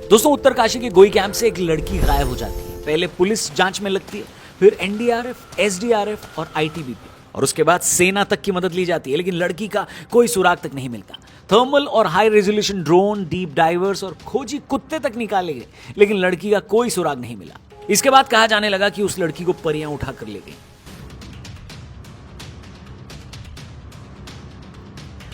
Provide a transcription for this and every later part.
दोस्तों, उत्तरकाशी के गोई कैंप से एक लड़की गायब हो जाती है। पहले पुलिस जांच में लगती है, फिर एनडीआरएफ, एसडीआरएफ और आईटीबीपी और उसके बाद सेना तक की मदद ली जाती है, लेकिन लड़की का कोई सुराग तक नहीं मिलता। थर्मल और high resolution drone, deep diverse और खोजी कुत्ते तक निकाले गए, लेकिन लड़की का कोई सुराग नहीं मिला। इसके बाद कहा जाने लगा कि उस लड़की को परियां उठाकर ले गई।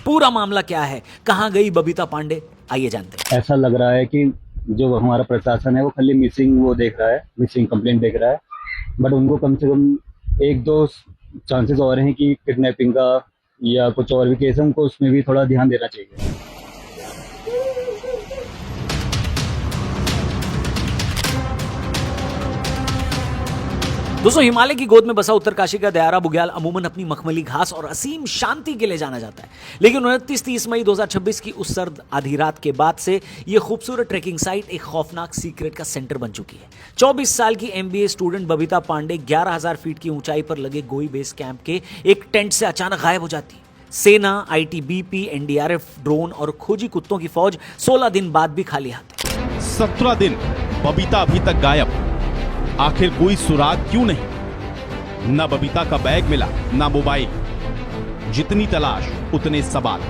पूरा मामला क्या है, कहां गई बबीता पांडे, आइए जानते हैं। ऐसा लग रहा है कि जो हमारा प्रशासन है वो खाली मिसिंग वो देख रहा है, मिसिंग कंप्लेंट देख रहा है, बट उनको कम से कम एक दो चांसेस और हैं कि किडनैपिंग का या कुछ और भी केस है, उनको उसमें भी थोड़ा ध्यान देना चाहिए। दोस्तों, हिमालय की गोद में बसा उत्तरकाशी का दयारा बुग्याल अमूमन अपनी मखमली घास और असीम शांति के लिए जाना जाता है, लेकिन 29-30 मई 2026 की उस सर्द आधी रात के बाद से यह खूबसूरत ट्रैकिंग साइट एक खौफनाक सीक्रेट का सेंटर बन चुकी है। 24 साल की MBA student Babita Pandey 11,000 feet की ऊंचाई पर लगे गोई बेस कैंप के एक टेंट से अचानक गायब हो जाती है। सेना, आईटीबीपी, एनडीआरएफ, ड्रोन और खोजी कुत्तों की फौज 16 दिन बाद भी खाली हाथ। 17 दिन बबीता अभी तक गायब। आखिर कोई सुराग क्यों नहीं? ना बबीता का बैग मिला, ना मोबाइल। जितनी तलाश उतने सवाल।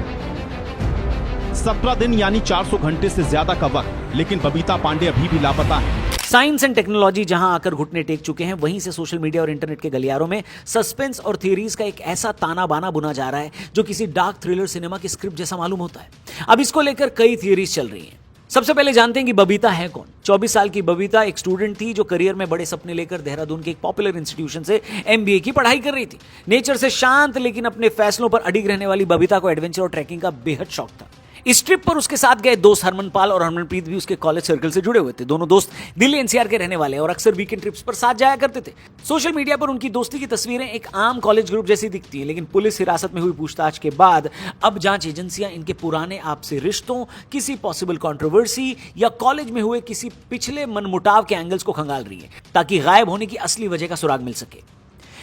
17 दिन यानी 400 घंटे से ज्यादा का वक्त, लेकिन बबीता पांडे अभी भी लापता है। साइंस एंड टेक्नोलॉजी जहां आकर घुटने टेक चुके हैं, वहीं से सोशल मीडिया और इंटरनेट के गलियारों में सस्पेंस और थियरीज का एक ऐसा ताना बाना बुना जा रहा है जो किसी डार्क थ्रिलर सिनेमा की स्क्रिप्ट जैसा मालूम होता है। अब इसको लेकर कई थियरीज चल रही हैं। सबसे पहले जानते हैं कि बबीता है कौन। 24 साल की बबीता एक स्टूडेंट थी जो करियर में बड़े सपने लेकर देहरादून के एक पॉपुलर इंस्टीट्यूशन से एमबीए की पढ़ाई कर रही थी। नेचर से शांत लेकिन अपने फैसलों पर अडिग रहने वाली बबीता को एडवेंचर और ट्रैकिंग का बेहद शौक था। इस ट्रिप पर उसके साथ गए दोस्त हरमनपाल और हरमनप्रीत भी उसके कॉलेज सर्कल से जुड़े हुए थे। दोनों दोस्त दिल्ली एनसीआर के रहने वाले और अक्सर वीकेंड ट्रिप्स पर साथ जाया करते थे। सोशल मीडिया पर उनकी दोस्ती की तस्वीरें एक आम कॉलेज ग्रुप जैसी दिखती हैं, लेकिन पुलिस हिरासत में हुई पूछताछ के बाद अब जांच एजेंसियां इनके पुराने आपसी रिश्तों, किसी पॉसिबल कंट्रोवर्सी या कॉलेज में हुए किसी पिछले मनमुटाव के एंगल्स को खंगाल रही है, ताकि गायब होने की असली वजह का सुराग मिल सके।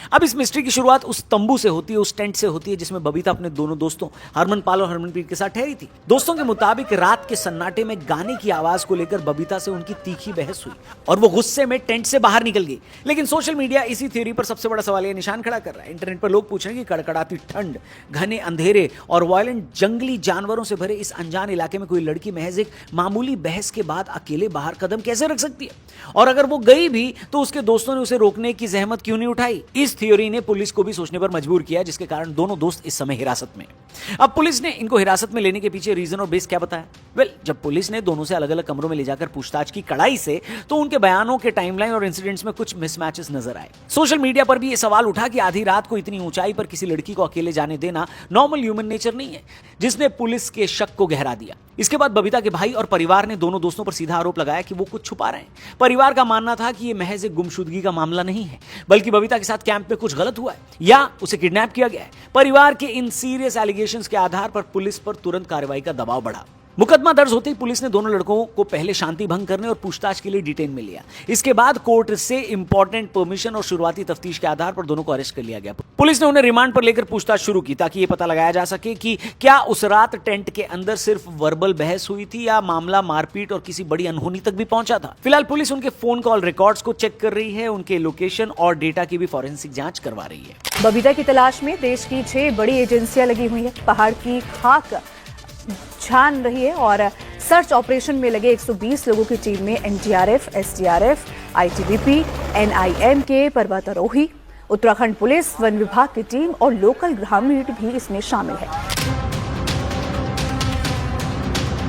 अब इस मिस्ट्री की शुरुआत उस तंबू से होती है, उस टेंट से होती है जिसमें बबीता अपने दोनों दोस्तों हरमनपाल और हरमनप्रीत के साथ ठहरी थी। दोस्तों के मुताबिक रात के सन्नाटे में गाने की आवाज को लेकर बबीता से उनकी तीखी बहस हुई और वो गुस्से में टेंट से बाहर निकल गई। लेकिन सोशल मीडिया इसी थ्योरी पर सबसे बड़ा सवाल या निशान खड़ा कर रहा है। इंटरनेट पर लोग पूछ रहे हैं कि कड़कड़ाती ठंड, घने अंधेरे और वायलेंट जंगली जानवरों से भरे इस अनजान इलाके में कोई लड़की महज एक मामूली बहस के बाद अकेले बाहर कदम कैसे रख सकती है? और अगर वो गई भी तो उसके दोस्तों ने उसे रोकने की जहमत क्यों नहीं उठाई? इस थ्योरी ने पुलिस को भी सोचने पर मजबूर किया, जिसके कारण दोनों दोस्त इस समय हिरासत में। अब पुलिस ने इनको हिरासत में लेने के पीछे रीजन और बेस क्या बताया? जब पुलिस ने दोनों से अलग अलग कमरों में ले जाकर पूछताछ की कड़ाई से, तो उनके बयानों के टाइमलाइन और इंसिडेंट्स में कुछ मिसमैचेस नजर आए। सोशल मीडिया पर भी यह सवाल उठा कि आधी रात को इतनी ऊंचाई पर किसी लड़की को अकेले जाने देना नॉर्मल ह्यूमन नेचर नहीं है, जिसने पुलिस के शक को गहरा दिया। इसके बाद बबीता के भाई और परिवार ने दोनों दोस्तों पर सीधा आरोप लगाया कि वो कुछ छुपा रहे हैं। परिवार का मानना था कि यह महज एक गुमशुदगी का मामला नहीं है, बल्कि बबीता के साथ कैंप में कुछ गलत हुआ है या उसे किडनैप किया गया है। परिवार के इन सीरियस एलिगेशंस के आधार पर पुलिस पर तुरंत कार्रवाई का दबाव बढ़ा। मुकदमा दर्ज होते ही पुलिस ने दोनों लड़कों को पहले शांति भंग करने और पूछताछ के लिए डिटेन में लिया। इसके बाद कोर्ट से इंपॉर्टेंट परमिशन और शुरुआती तफ्तीश के आधार पर दोनों को अरेस्ट कर लिया गया। पुलिस ने उन्हें रिमांड पर लेकर पूछताछ शुरू की ताकि यह पता लगाया जा सके कि क्या उस रात टेंट के अंदर सिर्फ वर्बल बहस हुई थी या मामला मारपीट और किसी बड़ी अनहोनी तक भी पहुंचा था। फिलहाल पुलिस उनके फोन कॉल रिकॉर्ड्स को चेक कर रही है, उनके लोकेशन और डेटा की भी फॉरेंसिक जांच करवा रही है। बबीता की तलाश में देश की 6 बड़ी एजेंसियां लगी हुई है। पहाड़ की खाक छान रही है और सर्च ऑपरेशन में लगे 120 लोगों की टीम में एनडीआरएफ, एसडीआरएफ, आईटीबीपी, एनआईएम के पर्वतारोही, उत्तराखंड पुलिस, वन विभाग की टीम और लोकल ग्रामीण भी इसमें शामिल है।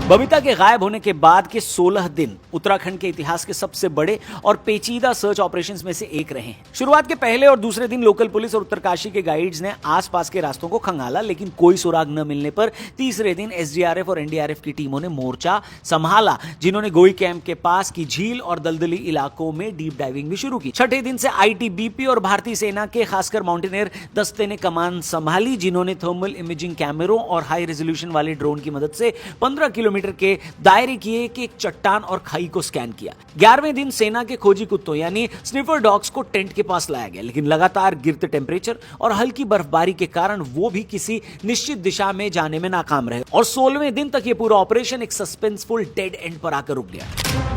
बबीता के गायब होने के बाद के 16 दिन उत्तराखंड के इतिहास के सबसे बड़े और पेचीदा सर्च ऑपरेशंस में से एक रहे हैं। शुरुआत के पहले और दूसरे दिन लोकल पुलिस और उत्तरकाशी के गाइड्स ने आसपास के रास्तों को खंगाला, लेकिन कोई सुराग न मिलने पर तीसरे दिन एसडीआरएफ और एनडीआरएफ की टीमों ने मोर्चा संभाला, जिन्होंने गोई कैंप के पास की झील और दलदली इलाकों में डीप डाइविंग भी शुरू की। छठे दिन से आईटीबीपी और भारतीय सेना के खासकर माउंटेनियर दस्ते ने कमान संभाली, जिन्होंने थर्मल इमेजिंग कैमरों और हाई रेजोल्यूशन वाले ड्रोन की मदद से 15 किलोमीटर किलोमीटर के दायरे की एक चट्टान और खाई को स्कैन किया। 11वें दिन सेना के खोजी कुत्तों यानी स्निफर डॉग्स को टेंट के पास लाया गया, लेकिन लगातार गिरते टेम्परेचर और हल्की बर्फबारी के कारण वो भी किसी निश्चित दिशा में जाने में नाकाम रहे और 16वें दिन तक ये पूरा ऑपरेशन एक सस्पेंसफुल डेड एंड पर आकर रुक गया।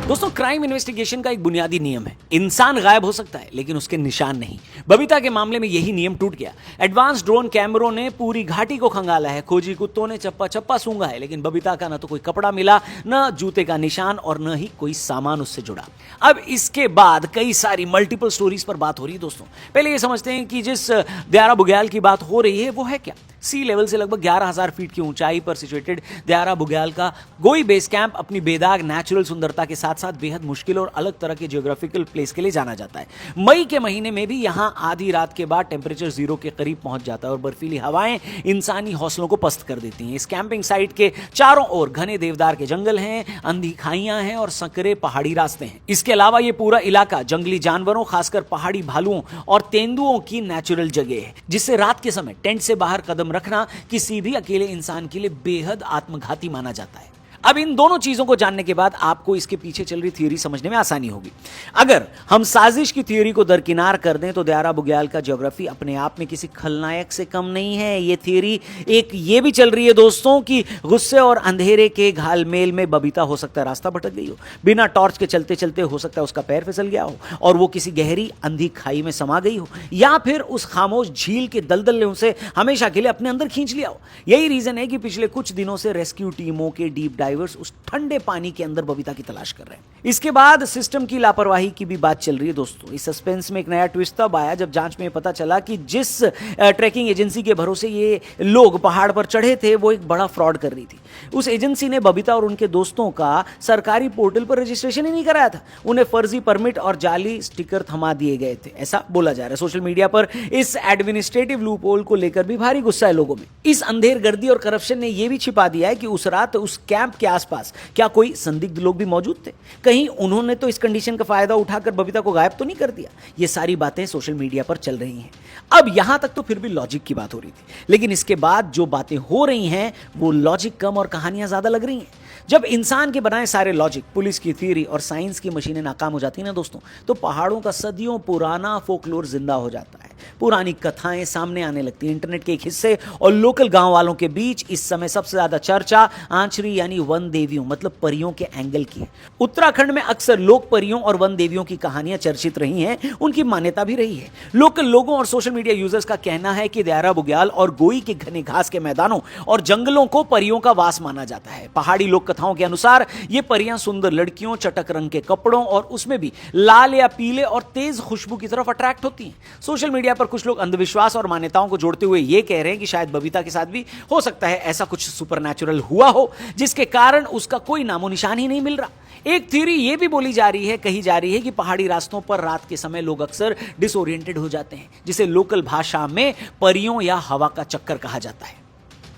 दोस्तों, क्राइम इन्वेस्टिगेशन का एक बुनियादी नियम है, इंसान गायब हो सकता है लेकिन उसके निशान नहीं। बबीता के मामले में यही नियम टूट गया। एडवांस ड्रोन कैमरों ने पूरी घाटी को खंगाला है, खोजी कुत्तों ने चप्पा चप्पा सूंघा है, लेकिन बबीता का न तो कोई कपड़ा मिला, न जूते का निशान और न ही कोई सामान उससे जुड़ा। अब इसके बाद कई सारी मल्टीपल स्टोरीज पर बात हो रही है। दोस्तों, पहले ये समझते हैं कि जिस दयारा बुग्याल की बात हो रही है वो है क्या। सी लेवल से लगभग 11,000 फीट की ऊंचाई पर सिचुएटेड दयारा बुग्याल का गोई बेस कैंप अपनी बेदाग नेचुरल सुंदरता के साथ साथ बेहद मुश्किल और अलग तरह के जियोग्राफिकल प्लेस के लिए जाना जाता है। मई के महीने में भी यहां आधी रात के बाद टेम्परेचर 0 के करीब पहुंच जाता है और बर्फीली हवाएं इंसानी हौसलों को पस्त कर देती हैं। इस कैंपिंग साइट के चारों ओर घने देवदार के जंगल हैं, अंधी खाइयां हैं और संकरे पहाड़ी रास्ते हैं। इसके अलावा यह पूरा इलाका जंगली जानवरों, खासकर पहाड़ी भालुओं और तेंदुओं की नेचुरल जगह है, जिससे रात के समय टेंट से बाहर कदम रखना किसी भी अकेले इंसान के लिए बेहद आत्मघाती माना जाता है। अब इन दोनों चीजों को जानने के बाद आपको इसके पीछे चल रही थ्योरी समझने में आसानी होगी। अगर हम साजिश की थ्योरी को दरकिनार कर दें तो दयारा बुग्याल का ज्योग्राफी अपने आप में किसी खलनायक से कम नहीं है। ये थ्योरी एक ये भी चल रही है दोस्तों कि गुस्से और अंधेरे के घालमेल में बबीता हो सकता है रास्ता भटक गई हो, बिना टॉर्च के चलते चलते हो सकता है उसका पैर फिसल गया हो और वो किसी गहरी अंधी खाई में समा गई हो, या फिर उस खामोश झील के दलदल ने उसे हमेशा के लिए अपने अंदर खींच लिया हो। यही रीजन है कि पिछले कुछ दिनों से रेस्क्यू टीमों के डीप डाइवर्स उस ठंडे पानी के अंदर बबीता की तलाश कर रहे हैं। इसके बाद सिस्टम की लापरवाही की भी बात चल रही है। दोस्तों, इस सस्पेंस में एक नया ट्विस्ट तब आया जब जांच में पता चला कि जिस ट्रैकिंग एजेंसी के भरोसे ये लोग पहाड़ पर चढ़े थे वो एक बड़ा फ्रॉड कर रही थी। उस एजेंसी ने बबीता और उनके दोस्तों का सरकारी पोर्टल पर रजिस्ट्रेशन ही नहीं कराया था। उन्हें फर्जी परमिट और जाली स्टिकर थमा दिए गए थे, ऐसा बोला जा रहा है। सोशल मीडिया पर इस एडमिनिस्ट्रेटिव लूप होल को लेकर भी भारी गुस्सा है लोगों में। इस अंधेर गर्दी और करप्शन ने यह भी छिपा दिया है कि उस रात उस कैंप के आसपास क्या कोई संदिग्ध लोग भी मौजूद थे। कहीं उन्होंने तो इस कंडीशन का फायदा उठाकर बबीता को गायब तो नहीं कर दिया। ये सारी बातें सोशल मीडिया पर चल रही हैं। अब यहां तक तो फिर भी लॉजिक की बात हो रही थी, लेकिन इसके बाद जो बातें हो रही हैं वो लॉजिक कम और कहानियां ज्यादा लग रही हैं। जब इंसान के बनाए सारे लॉजिक, पुलिस की थ्योरी और साइंस की मशीनें नाकाम हो जाती हैं ना दोस्तों, तो पहाड़ों का सदियों पुराना फोकलोर जिंदा हो जाता है। पुरानी कथाएं सामने आने लगती हैं। इंटरनेट के एक हिस्से और लोकल गांव वालों के बीच इस समय सबसे ज्यादा चर्चा आंचरी यानी वन देवियों मतलब परियों के एंगल की है। उत्तराखंड में अक्सर लोक परियों और वन देवियों की कहानियां चर्चित रही हैं, उनकी मान्यता भी रही है। लोकल लोगों और सोशल मीडिया यूजर्स का कहना है कि दयारा बुग्याल और गोई के घने घास के मैदानों और जंगलों को परियों का वास माना जाता है। पहाड़ी लोक कथाओं के अनुसार ये परियां सुंदर लड़कियों, चटक रंग के कपड़ों और उसमें भी लाल या पीले और तेज खुशबू की तरफ अट्रैक्ट होती हैं। सोशल मीडिया पर कुछ लोग अंधविश्वास और मान्यताओं को जोड़ते हुए यह कह रहे हैं कि शायद बबीता के साथ भी हो सकता है ऐसा कुछ सुपरनैचुरल हुआ हो जिसके कारण उसका कोई नामो निशान ही नहीं मिल रहा। एक थ्योरी यह भी बोली जा रही है, कही जा रही है कि पहाड़ी रास्तों पर रात के समय लोग अक्सर डिसओरिएंटेड हो जाते हैं, जिसे लोकल भाषा में परियों या हवा का चक्कर कहा जाता है।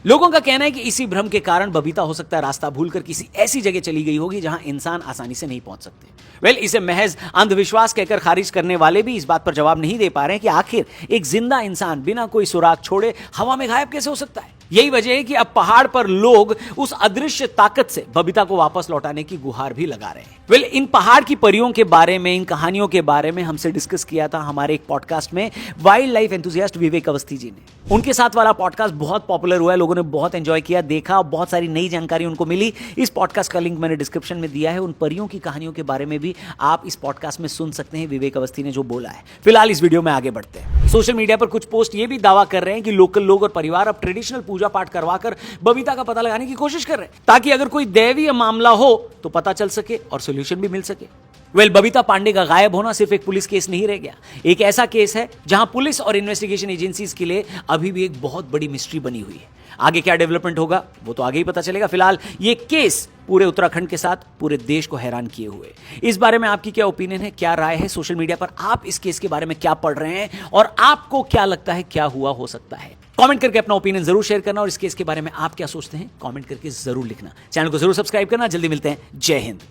लोगों का कहना है कि इसी भ्रम के कारण बबीता हो सकता है रास्ता भूलकर किसी ऐसी जगह चली गई होगी जहां इंसान आसानी से नहीं पहुंच सकते। इसे महज अंधविश्वास कहकर खारिज करने वाले भी इस बात पर जवाब नहीं दे पा रहे हैं कि आखिर एक जिंदा इंसान बिना कोई सुराग छोड़े हवा में गायब कैसे हो सकता है। यही वजह है कि अब पहाड़ पर लोग उस अदृश्य ताकत से बबीता को वापस लौटाने की गुहार भी लगा रहे हैं। इन पहाड़ की परियों के बारे में, इन कहानियों के बारे में हमसे डिस्कस किया था हमारे एक पॉडकास्ट में वाइल्ड लाइफ एंथुसियास्ट विवेक अवस्थी जी ने। उनके साथ वाला पॉडकास्ट बहुत पॉपुलर हुआ है, लोगों ने बहुत एंजॉय किया, देखा, बहुत सारी नई जानकारी उनको मिली। इस पॉडकास्ट का लिंक मैंने डिस्क्रिप्शन में दिया है। उन परियों की कहानियों के बारे में भी आप इस पॉडकास्ट में सुन सकते हैं, विवेक अवस्थी ने जो बोला है। फिलहाल इस वीडियो में आगे बढ़ते हैं। सोशल मीडिया पर कुछ पोस्ट ये भी दावा कर रहे हैं कि लोकल लोग और परिवार अब ट्रेडिशनल पूजा पाठ करवाकर बबीता का पता लगाने की कोशिश कर रहे हैं, ताकि अगर कोई दैवीय मामला हो तो पता चल सके और सॉल्यूशन भी मिल सके। बबीता पांडे का गायब होना सिर्फ एक पुलिस केस नहीं रह गया, एक ऐसा केस है जहां पुलिस और इन्वेस्टिगेशन एजेंसीज के लिए अभी भी एक बहुत बड़ी मिस्ट्री बनी हुई है। आगे क्या डेवलपमेंट होगा वो तो आगे ही पता चलेगा। फिलहाल ये केस पूरे उत्तराखंड के साथ पूरे देश को हैरान किए हुए। इस बारे में आपकी क्या ओपिनियन है, क्या राय है? सोशल मीडिया पर आप इस केस के बारे में क्या पढ़ रहे हैं और आपको क्या लगता है क्या हुआ हो सकता है? कमेंट करके अपना ओपिनियन जरूर शेयर करना और इस केस के बारे में आप क्या सोचते हैं कमेंट करके जरूर लिखना। चैनल को जरूर सब्सक्राइब करना। जल्दी मिलते हैं। जय हिंद।